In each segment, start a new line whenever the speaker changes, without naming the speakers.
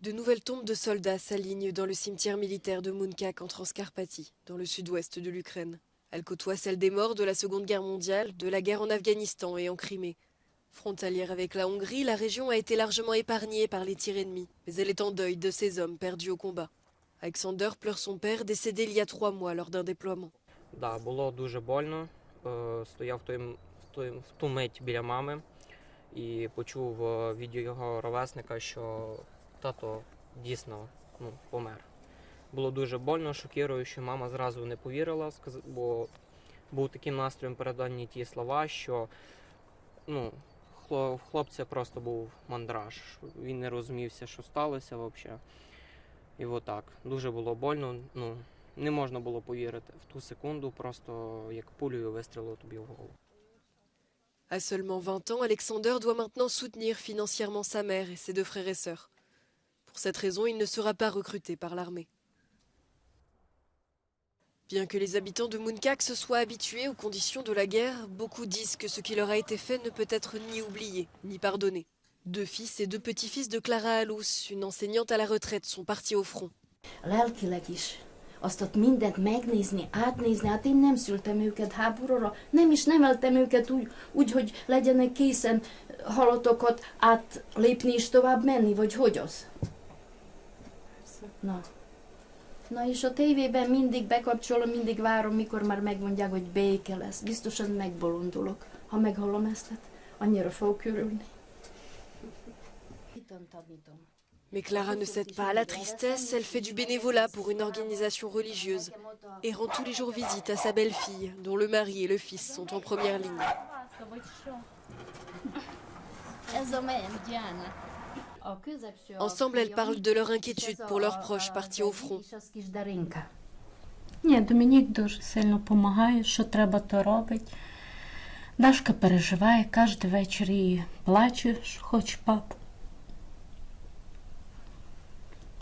De nouvelles tombes de soldats s'alignent dans le cimetière militaire de Munkak en Transcarpathie, dans le sud-ouest de l'Ukraine. Elles côtoient celles des morts de la Seconde Guerre mondiale, de la guerre en Afghanistan et en Crimée. Frontalière avec la Hongrie, la région a été largement épargnée par les tirs ennemis, mais elle est en deuil de ces hommes perdus au combat. Alexander pleure son père décédé il y a 3 mois lors d'un déploiement.
Да, було дуже больно. Стояв в ту мить біля мами і почув від його ровесника, що тато дійсно помер. Було дуже больно, шокіруюче. Мама зразу не повірила, бо був таким настроєм передані ті слова, що в хлопця просто був мандраж. Він не розумівся, що сталося взагалі. І отак. Дуже було больно. Не можна було повірити в ту секунду, просто як пулею вистрілило тобі в голову.
À seulement 20 ans, Alexander doit maintenant soutenir financièrement sa mère et ses 2 frères et sœurs. Pour cette raison, il ne sera pas recruté par l'armée. Bien que les habitants de Munkak se soient habitués aux conditions de la guerre, beaucoup disent que ce qui leur a été fait ne peut être ni oublié, ni pardonné. 2 fils et 2 petits-fils de Clara Alous, une enseignante à la retraite, sont partis au front.
Lelkileg is. Azt ott mindent megnézni, átnézni, hát én nem szültem őket háborúra, nem is neveltem őket úgy, hogy legyenek készen halottokat átlépni és tovább menni, vagy hogy az? Na és a tévében mindig bekapcsolom, mindig várom, mikor már megmondják, hogy béke lesz. Biztosan megbolondulok, ha meghallom ezt, annyira fogok örülni.
Mais Clara ne cède pas à la tristesse, elle fait du bénévolat pour une organisation religieuse et rend tous les jours visite à sa belle-fille, dont le mari et le fils sont en première ligne. Ensemble, elles parlent de leur inquiétude pour leurs proches partis au front.
Ні, Домінік дуже сильно допомагає, що треба, то робить. Дашка переживає, кожен вечір її плаче, що хоче папу.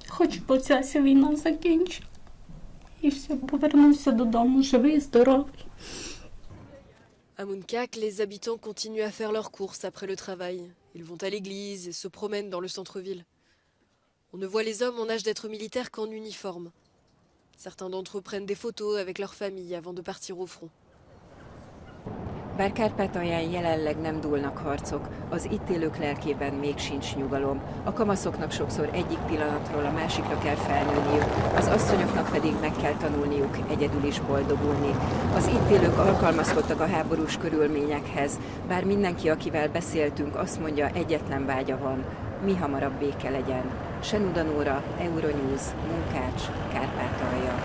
Хочу, бо ця війна закінчила. І все, повернувся додому, живий, здоровий.
À Munkak, les habitants continuent à faire leurs courses après le travail. Ils vont à l'église et se promènent dans le centre-ville. On ne voit les hommes en âge d'être militaires qu'en uniforme. Certains d'entre eux prennent des photos avec leur famille avant de partir au front.
Bár Kárpátalján jelenleg nem dúlnak harcok, az itt élők lelkében még sincs nyugalom. A kamaszoknak sokszor egyik pillanatról a másikra kell felnőniük, az asszonyoknak pedig meg kell tanulniuk egyedül is boldogulni. Az itt élők alkalmazkodtak a háborús körülményekhez, bár mindenki, akivel beszéltünk, azt mondja, egyetlen vágya van, mi hamarabb béke legyen. Senuda Nóra, Euronews, Munkács, Kárpátalja.